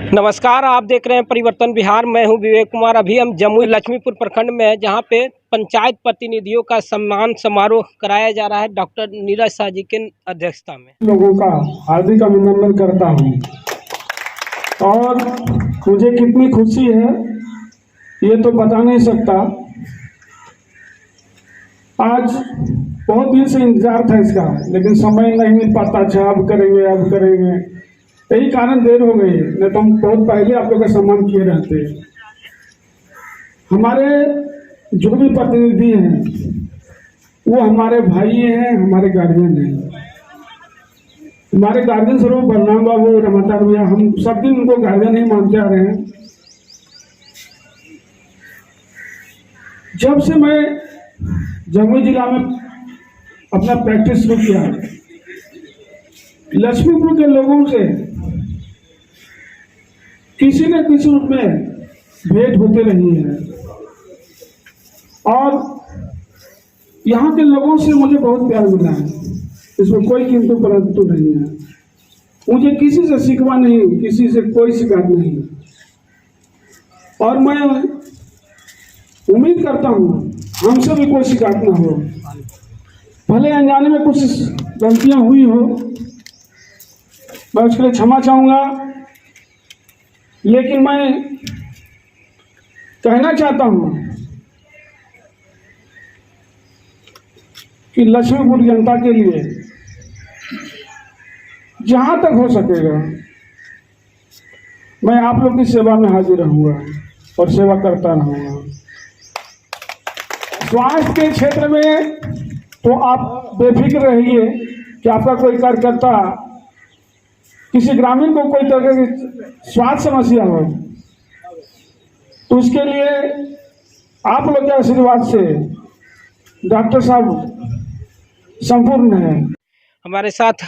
नमस्कार, आप देख रहे हैं परिवर्तन बिहार। मैं हूं विवेक कुमार। अभी हम जमुई लक्ष्मीपुर प्रखंड में हैं, जहां पे पंचायत प्रतिनिधियों का सम्मान समारोह कराया जा रहा है डॉक्टर नीरज शाह जी की अध्यक्षता में। लोगों का हार्दिक अभिनंदन करता हूं और मुझे कितनी खुशी है ये तो बता नहीं सकता। आज बहुत दिन से इंतजार था इसका, लेकिन समय नहीं मिल पाता। अच्छा, अब करेंगे यही कारण देर हो गई, नहीं तो हम बहुत पहले आप लोग का सम्मान किए रहते। हमारे जो भी प्रतिनिधि हैं वो हमारे भाई हैं, हमारे गार्जियन हैं। हमारे गार्जियन स्वरूप बलराम बाबू, रमता भैया, हम सब दिन उनको गार्जियन ही मानते आ रहे हैं। जब से मैं जमुई जिला में अपना प्रैक्टिस शुरू किया, लक्ष्मीपुर के लोगों से किसी न किसी रूप में भेंट होते रही है और यहाँ के लोगों से मुझे बहुत प्यार मिला है। इसमें कोई किंतु परंतु नहीं है। मुझे किसी से शिकवा नहीं, किसी से कोई शिकायत नहीं और मैं उम्मीद करता हूँ हमसे भी कोई शिकायत ना हो। भले अनजाने में कुछ गलतियाँ हुई हो, मैं उसके लिए क्षमा चाहूँगा, लेकिन मैं कहना चाहता हूँ कि लक्ष्मीपुर जनता के लिए जहाँ तक हो सकेगा मैं आप लोग की सेवा में हाजिर रहूँगा और सेवा करता रहूँगा। स्वास्थ्य के क्षेत्र में तो आप बेफिक्र रहिए कि आपका कोई कार्यकर्ता किसी ग्रामीण को कोई तरह की स्वास्थ्य समस्या हो तो उसके लिए आप लोग के आशीर्वाद से डॉक्टर साहब संपूर्ण है। हमारे साथ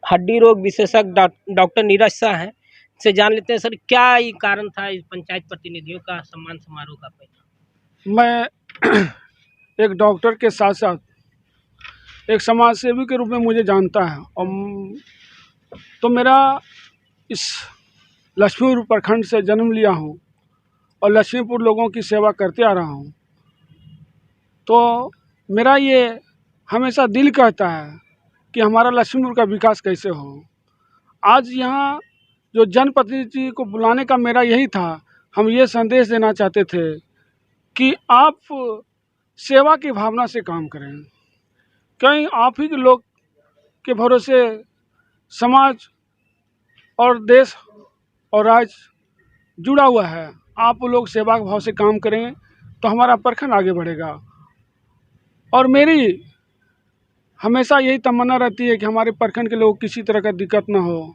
हड्डी रोग विशेषज्ञ डॉक्टर नीरज शाह हैं। से जान लेते हैं, सर क्या ये कारण था इस पंचायत प्रतिनिधियों का सम्मान समारोह का? पहला, मैं एक डॉक्टर के साथ साथ एक समाज सेवी के रूप में मुझे जानता है और तो मेरा इस लक्ष्मीपुर प्रखंड से जन्म लिया हूँ और लक्ष्मीपुर लोगों की सेवा करते आ रहा हूँ, तो मेरा ये हमेशा दिल कहता है कि हमारा लक्ष्मीपुर का विकास कैसे हो। आज यहाँ जो जनप्रतिनिधि को बुलाने का मेरा यही था, हम ये संदेश देना चाहते थे कि आप सेवा की भावना से काम करें। कहीं आप ही के लोग के भरोसे समाज और देश और राज्य जुड़ा हुआ है। आप लोग सेवा के भाव से काम करें तो हमारा प्रखंड आगे बढ़ेगा। और मेरी हमेशा यही तमन्ना रहती है कि हमारे प्रखंड के लोग किसी तरह का दिक्कत ना हो।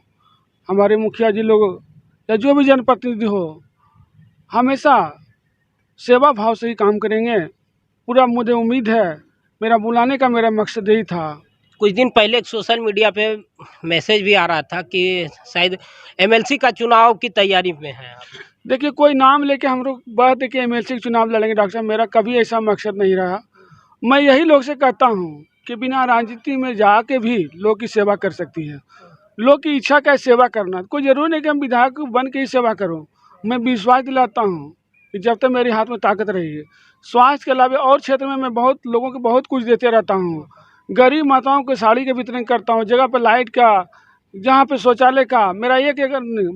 हमारे मुखिया जी लोग या जो भी जनप्रतिनिधि हो, हमेशा सेवा भाव से ही काम करेंगे। पूरा मुझे उम्मीद है, मेरा बुलाने का मेरा मकसद यही था। कुछ दिन पहले एक सोशल मीडिया पे मैसेज भी आ रहा था कि शायद एमएलसी का चुनाव की तैयारी में है। देखिए, कोई नाम लेके हम लोग बात दे के एमएलसी का चुनाव लड़ेंगे, डॉक्टर साहब, मेरा कभी ऐसा मकसद नहीं रहा। मैं यही लोग से कहता हूँ कि बिना राजनीति में जाके भी लोग की सेवा कर सकती है। लोग की इच्छा का सेवा करना, कोई ज़रूरी नहीं कि हम विधायक बन के ही सेवा करूँ। मैं विश्वास दिलाता हूँ कि जब तक मेरे हाथ में ताकत रहेगी, स्वास्थ्य के अलावा और क्षेत्र में मैं बहुत लोगों को बहुत कुछ देते रहता हूँ। गरीब माताओं को साड़ी के वितरण करता हूँ, जगह पर लाइट का, जहाँ पे शौचालय का, मेरा एक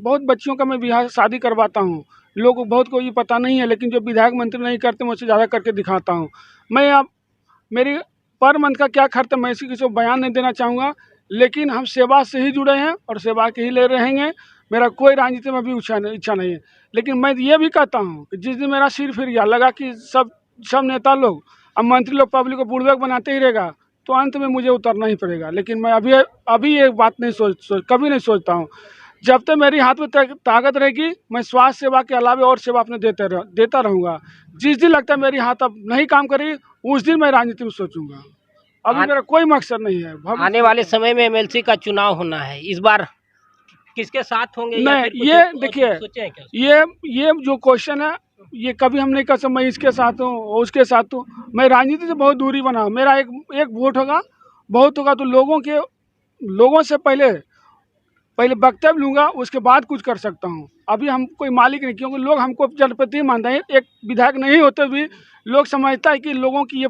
बहुत बच्चियों का मैं बिहार शादी करवाता हूँ। लोगों को बहुत को ये पता नहीं है, लेकिन जो विधायक मंत्री नहीं करते, मुझसे ज़्यादा करके दिखाता हूँ। मैं अब मेरी पर मंथ का क्या खर्च है मैं इसी किसी को बयान नहीं देना चाहूँगा, लेकिन हम सेवा से ही जुड़े हैं और सेवा के ही ले रहेंगे। मेरा कोई राजनीति में भी इच्छा नहीं है, लेकिन मैं ये भी कहता हूँ कि जिस दिन मेरा सिर फिर गया, लगा कि सब नेता लोग अब मंत्री लोग पब्लिक को बुड़बक बनाते ही रहेगा, तो अंत में मुझे उतरना ही पड़ेगा। लेकिन मैं अभी ये बात नहीं कभी नहीं सोचता हूँ। जब तक मेरी हाथ में ताकत रहेगी, मैं स्वास्थ्य सेवा के अलावा और सेवा अपने देता रहूँगा। जिस दिन लगता है मेरी हाथ अब नहीं काम करेगी, उस दिन मैं राजनीति में सोचूंगा। अभी मेरा कोई मकसद नहीं है। आने वाले समय में एमएलसी का चुनाव होना है, इस बार किसके साथ होंगे? नहीं, ये देखिए, ये जो क्वेश्चन है ये कभी हम नहीं कर सकते मैं इसके साथ हूँ उसके साथ हूँ। मैं राजनीति से बहुत दूरी बना। मेरा एक वोट होगा, बहुत होगा, तो लोगों से पहले पहले वक्तव्य लूँगा, उसके बाद कुछ कर सकता हूँ। अभी हम कोई मालिक नहीं, क्योंकि लोग हमको जनप्रतिनिधि मानते हैं। एक विधायक नहीं होते भी लोग समझता है कि लोगों की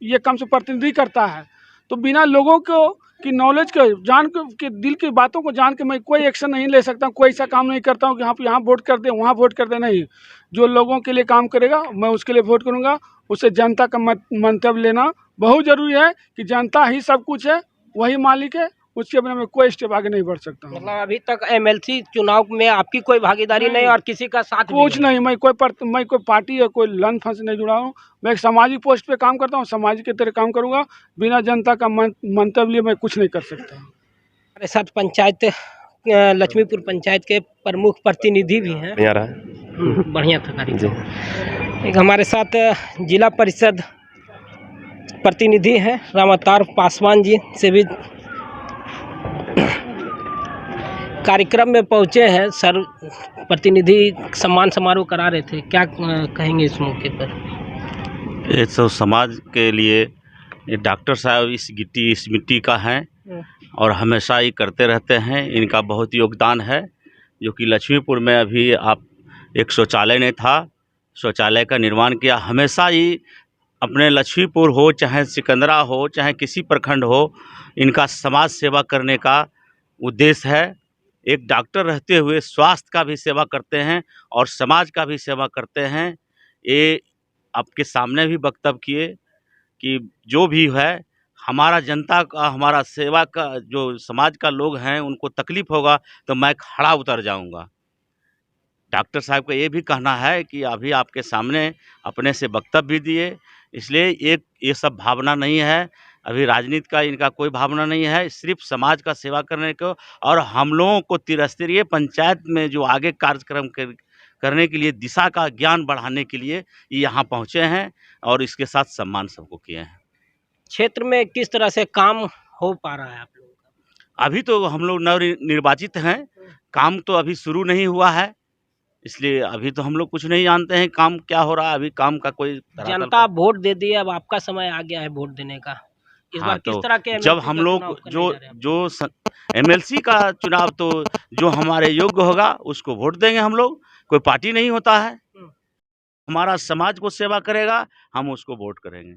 ये कम से प्रतिनिधि करता है। तो बिना लोगों को की नॉलेज के जान के दिल की बातों को जान के मैं कोई एक्शन नहीं ले सकता हूँ, कोई ऐसा काम नहीं करता हूँ कि आप यहाँ वोट कर दें, वहाँ वोट कर दें। नहीं, जो लोगों के लिए काम करेगा मैं उसके लिए वोट करूँगा। उससे जनता का मंतव्य लेना बहुत ज़रूरी है कि जनता ही सब कुछ है, वही मालिक है, उसके बिना मैं कोई स्टेप आगे नहीं बढ़ सकता हूँ। मतलब अभी तक एमएलसी चुनाव में आपकी कोई भागीदारी नहीं और किसी का साथ भी कुछ नहीं, मैं कोई पार्टी या कोई लन फंड से नहीं जुड़ा हूँ। मैं एक सामाजिक पोस्ट पे काम करता हूँ, सामाजिक के तरह काम करूँगा। बिना जनता का मंतव्य लिए मैं कुछ नहीं कर सकता। हमारे साथ पंचायत लक्ष्मीपुर पंचायत के प्रमुख प्रतिनिधि भी हैं। बढ़िया था कार्यक्रम। एक हमारे साथ जिला परिषद प्रतिनिधि हैं रामावतार पासवान जी से भी कार्यक्रम में पहुंचे हैं। सर प्रतिनिधि सम्मान समारोह करा रहे थे, क्या कहेंगे इस मौके पर? ये सब समाज के लिए ये डॉक्टर साहब इस मिट्टी का हैं और हमेशा ये करते रहते हैं। इनका बहुत योगदान है, जो कि लक्ष्मीपुर में अभी आप एक शौचालय नहीं था, शौचालय का निर्माण किया। हमेशा ही अपने लक्ष्मीपुर हो चाहे सिकंदरा हो चाहे किसी प्रखंड हो, इनका समाज सेवा करने का उद्देश्य है। एक डॉक्टर रहते हुए स्वास्थ्य का भी सेवा करते हैं और समाज का भी सेवा करते हैं। ये आपके सामने भी वक्तव्य किए कि जो भी है हमारा जनता का, हमारा सेवा का, जो समाज का लोग हैं उनको तकलीफ़ होगा तो मैं खड़ा उतर जाऊंगा। डॉक्टर साहब का ये भी कहना है कि अभी आपके सामने अपने से वक्तव्य भी दिए, इसलिए ये सब भावना नहीं है। अभी राजनीति का इनका कोई भावना नहीं है, सिर्फ समाज का सेवा करने को और हम लोगों को त्रिस्तरीय पंचायत में जो आगे कार्यक्रम करने के लिए दिशा का ज्ञान बढ़ाने के लिए ये यहाँ पहुँचे हैं और इसके साथ सम्मान सबको किए हैं। क्षेत्र में किस तरह से काम हो पा रहा है आप लोगों का? अभी तो हम लोग नवनिर्वाचित हैं, काम तो अभी शुरू नहीं हुआ है, इसलिए अभी तो हम लोग कुछ नहीं जानते हैं काम क्या हो रहा है। अभी काम का कोई जनता वोट दे दी है, अब आपका समय आ गया है वोट देने का। इस बार किस तरह के जब हम लोग जो एमएलसी का चुनाव, तो जो हमारे योग्य होगा उसको वोट देंगे हम लोग। कोई पार्टी नहीं होता है, हमारा समाज को सेवा करेगा, हम उसको वोट करेंगे।